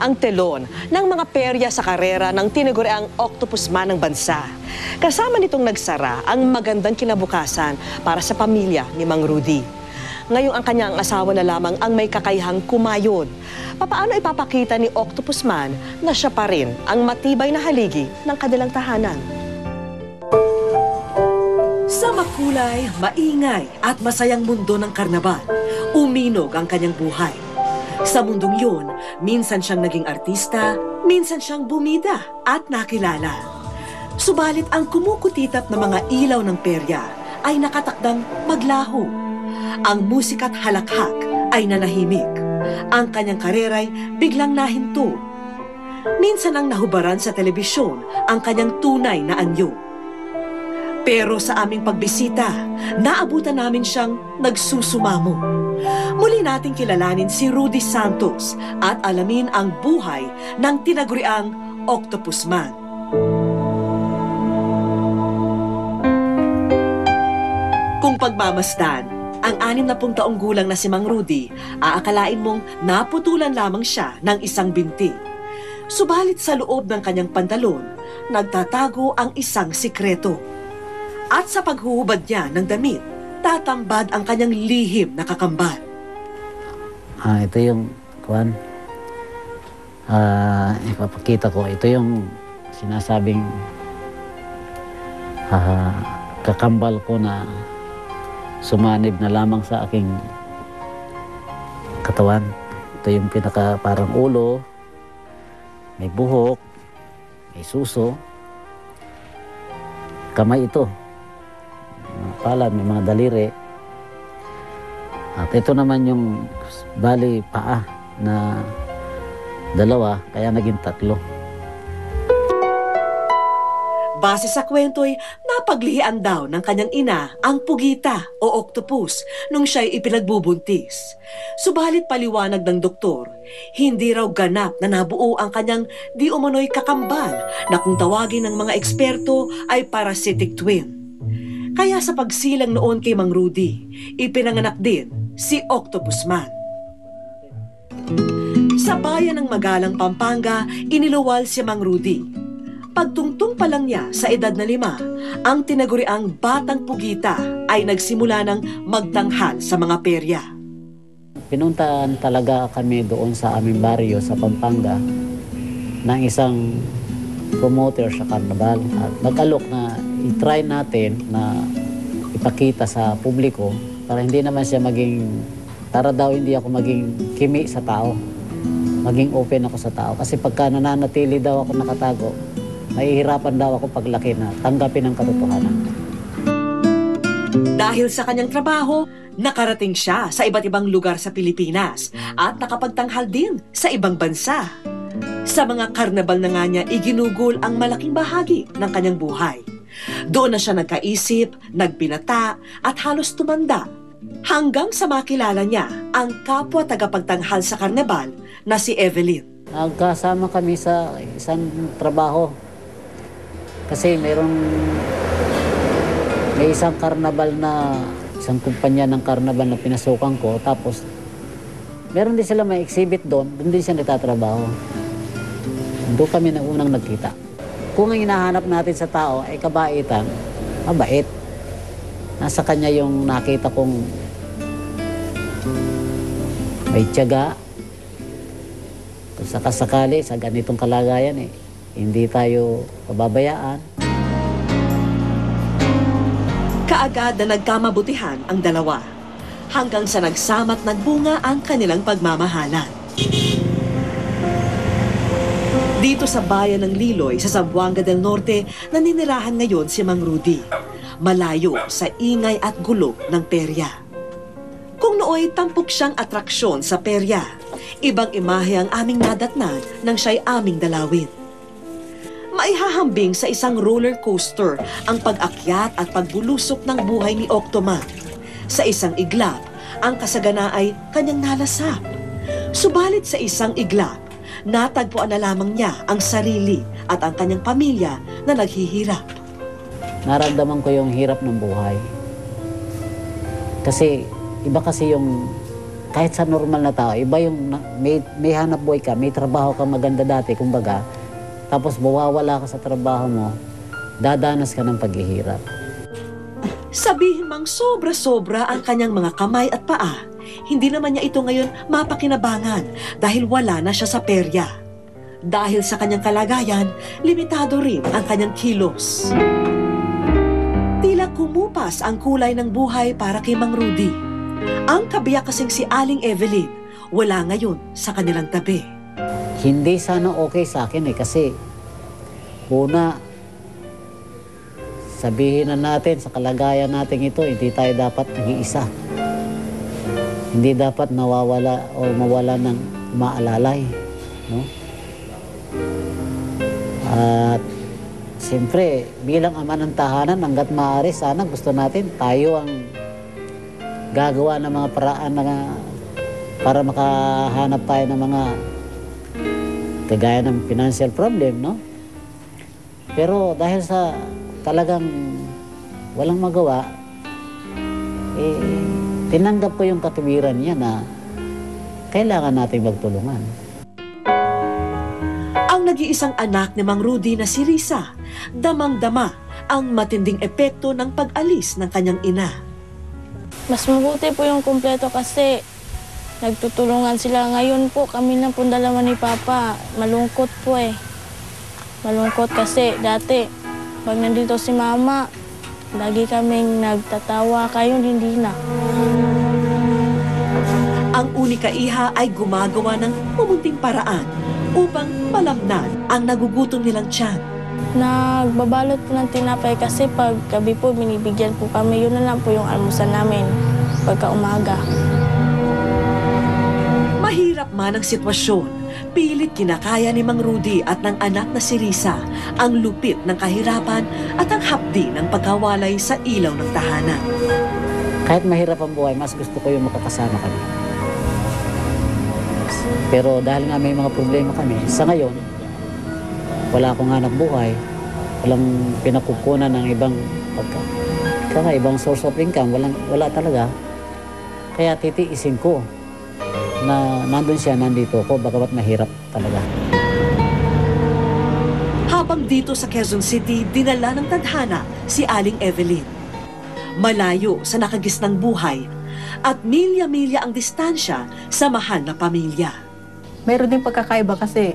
ang telon ng mga perya sa karera ng tinaguriang Octopus Man ng bansa. Kasama nitong nagsara ang magandang kinabukasan para sa pamilya ni Mang Rudy. Ngayong ang kanyang asawa na lamang ang may kakayahang kumayod. Papaano ipapakita ni Octopus Man na siya pa rin ang matibay na haligi ng kanilang tahanan? Sa makulay, maingay at masayang mundo ng karnaval, uminog ang kanyang buhay. Sa mundong yun, minsan siyang naging artista, minsan siyang bumida at nakilala. Subalit ang kumukutitap na mga ilaw ng perya ay nakatakdang maglaho. Ang musika't halakhak ay nanahimik. Ang kanyang kareray biglang nahinto. Minsan ang nahubaran sa telebisyon ang kanyang tunay na anyo. Pero sa aming pagbisita, naabutan namin siyang nagsusumamo. Muli nating kilalanin si Rudy Santos at alamin ang buhay ng tinaguriang Octopus Man. Kung pagmamasdan, ang 60 taong gulang na si Mang Rudy, aakalain mong naputulan lamang siya ng isang binti. Subalit sa loob ng kanyang pantalon, nagtatago ang isang sikreto. At sa paghuhubad niya ng damit, tatambad ang kanyang lihim na kakambal. Ito yung ipapakita ko. Ito yung sinasabing kakambal ko na sumanib na lamang sa aking katawan. Ito yung pinaka parang ulo, may buhok, may suso, kamay ito, mga palad, may mga daliri. At ito naman yung bali paa na 2, kaya naging 3. Base sa kwento'y napaglihian daw ng kanyang ina ang pugita o octopus nung siya'y ipinagbubuntis. Subalit paliwanag ng doktor, hindi raw ganap na nabuo ang kanyang di umano'y kakambal na kung tawagin ng mga eksperto ay parasitic twin. Kaya sa pagsilang noon kay Mang Rudy, ipinanganak din si Octopus Man. Sa bayan ng Magalang, Pampanga, iniluwal si Mang Rudy. Pagtungtong pa lang niya sa edad na 5, ang tinaguriang batang pugita ay nagsimula ng magtanghal sa mga perya. Pinuntahan talaga kami doon sa aming baryo sa Pampanga ng isang promoter sa karnaval. At nag-alok na i-try natin na ipakita sa publiko para hindi naman siya hindi ako maging kimi sa tao. Maging open ako sa tao. Kasi pagka nananatili daw ako nakatago, mahihirapan daw ako paglaki na tanggapin ang katotohanan. Dahil sa kanyang trabaho, nakarating siya sa iba't ibang lugar sa Pilipinas at nakapagtanghal din sa ibang bansa. Sa mga karnabal na nga niya, iginugol ang malaking bahagi ng kanyang buhay. Doon na siya nagkaisip, nagbinata at halos tumanda hanggang sa makilala niya ang kapwa tagapagtanghal sa karnabal na si Evelyn. Nagkasama kami sa isang trabaho. Kasi may isang karnabal na, isang kumpanya ng karnabal na pinasukan ko. Tapos, meron din sila may exhibit doon din siya nagtatrabaho. Doon kami na unang nagkita. Kung ang hinahanap natin sa tao ay kabaitan, mabait. Nasa kanya yung nakita kong may tiyaga. Kung sakasakali sa ganitong kalagayan hindi tayo pababayaan. Kaagad na nagkamabutihan ang dalawa, hanggang sa nagsama't nagbunga ang kanilang pagmamahalan. Dito sa bayan ng Liloy sa Zamboanga del Norte, naninirahan ngayon si Mang Rudy, malayo sa ingay at gulo ng perya. Kung nooy tampok siyang atraksyon sa perya, ibang imahe ang aming nadatnan nang siya'y aming dalawin. Maihahambing sa isang roller coaster ang pag-akyat at pagbulusok ng buhay ni Octoman. Sa isang iglap, ang kasagana ay kanyang nalasap. Subalit sa isang iglap, natagpuan na lamang niya ang sarili at ang kanyang pamilya na naghihirap. Naramdaman ko yung hirap ng buhay. Kasi iba kasi yung kahit sa normal na tao, iba yung may hanap buhay ka, may trabaho ka maganda dati, kumbaga, tapos mawawala ka sa trabaho mo, dadanas ka ng paghihirap. Sabihin mang sobra-sobra ang kanyang mga kamay at paa, hindi naman niya ito ngayon mapakinabangan dahil wala na siya sa perya. Dahil sa kanyang kalagayan, limitado rin ang kanyang kilos. Tila kumupas ang kulay ng buhay para kay Mang Rudy. Ang kabiyak kasing si Aling Evelyn, wala ngayon sa kanilang tabi. Hindi sana okay sa akin kasi una, sabihin na natin sa kalagayan natin ito, hindi tayo dapat nag-iisa. Hindi dapat nawawala o mawala ng maalalay. No? At siyempre, bilang ama ng tahanan, hanggat maaari, sana gusto natin tayo ang gagawa ng mga paraan na para makahanap tayo ng mga kagaya ng financial problem, no? Pero dahil sa talagang walang magawa, tinanggap ko yung katuwiran niya na kailangan natin magtulungan. Ang nag-iisang anak ni Mang Rudy na si Risa, damang-dama ang matinding epekto ng pag-alis ng kanyang ina. Mas mabuti po yung kumpleto kasi nagtutulungan sila. Ngayon po, kami na po dalawa ni Papa. Malungkot po eh. Malungkot kasi dati, pag nandito si Mama, lagi kaming nagtatawa. Kayo hindi na. Ang unika iha ay gumagawa ng pumunting paraan upang malamnan ang nagugutom nilang tiyan. Nagbabalot po ng tinapay kasi pag gabi po, binibigyan po kami. Yun na lang po yung almusal namin pagka umaga. Mahirap man ang sitwasyon, pilit kinakaya ni Mang Rudy at ng anak na si Risa ang lupit ng kahirapan at ang hapdi ng pagkawalay sa ilaw ng tahanan. Kahit mahirap ang buhay, mas gusto ko yung makakasama kami. Pero dahil nga may mga problema kami, sa ngayon, wala akong hanap buhay, walang pinakukunan ng ibang source of income, wala talaga. Kaya titiisin ko na nandun siya, nandito ko, bagamat mahirap talaga. Habang dito sa Quezon City, dinala ng tadhana si Aling Evelyn. Malayo sa nakagisnang buhay at milya-milya ang distansya sa mahal na pamilya. Mayroon din pagkakaiba kasi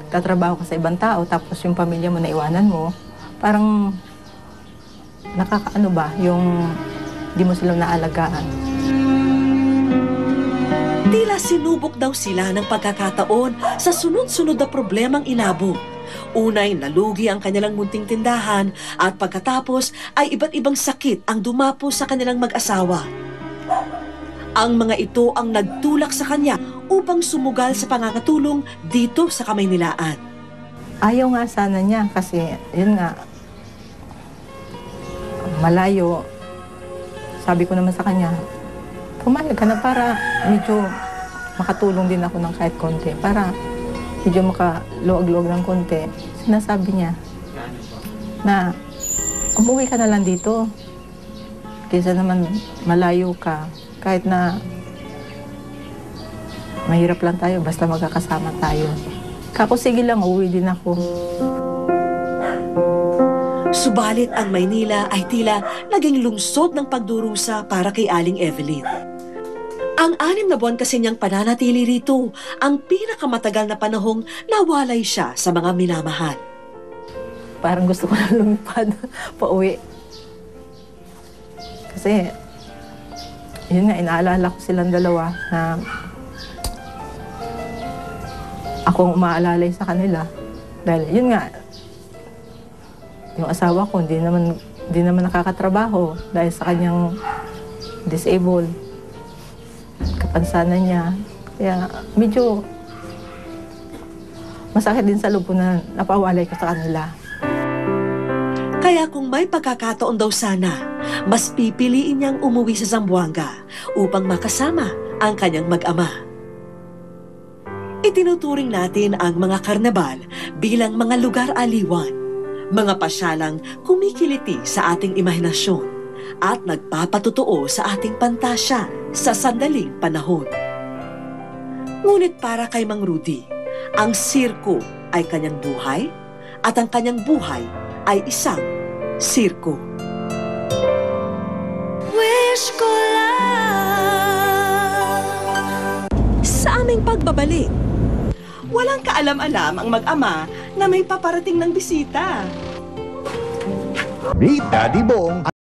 tatrabaho ka sa ibang tao tapos yung pamilya mo naiwanan mo, parang nakakaano ba, yung di mo sila naalagaan. Tila sinubok daw sila ng pagkakataon sa sunod-sunod na problemang inabot. Unay, nalugi ang kanilang munting tindahan at pagkatapos ay iba't ibang sakit ang dumapo sa kanilang mag-asawa. Ang mga ito ang nagtulak sa kanya upang sumugal sa pangangatulong dito sa Kamaynilaan. Ayaw nga sana niya kasi yun nga, malayo. Sabi ko naman sa kanya, pumayag ka na para medyo makatulong din ako ng kahit konti. Para medyo makaluwag-luwag ng konti. Sinasabi niya na umuwi ka na lang dito. Kaysa naman malayo ka. Kahit na mahirap lang tayo, basta magkakasama tayo. Kako, sige lang, uuwi din ako. Subalit ang Maynila ay tila naging lungsod ng pagdurusa para kay Aling Evelyn. Ang 6 na buwan kasi niyang pananatili rito, ang pinakamatagal na panahong nawalay siya sa mga minamahal. Parang gusto ko na lumipad, pauwi. Kasi, yun nga, inaalala ko silang dalawa na akong umaalalay sa kanila. Dahil yun nga, yung asawa ko hindi naman nakakatrabaho dahil sa kanyang disabled, kapansanan niya. Kaya medyo masakit din sa loob ko na napawalay ko sa kanila. Kaya kung may pagkakataon daw sana, mas pipiliin niyang umuwi sa Zamboanga upang makasama ang kanyang mag-ama. Itinuturing natin ang mga karnabal bilang mga lugar aliwan, mga pasyalang kumikiliti sa ating imahinasyon at nagpapatotoo sa ating pantasya sa sandaling panahon. Ngunit para kay Mang Rudy, ang sirko ay kanyang buhay at ang kanyang buhay ay isang sirko. Wish ko lang. Sa aming pagbabalik, walang kaalam-alam ang mag-ama na may paparating ng bisita. Meet Daddy Bong.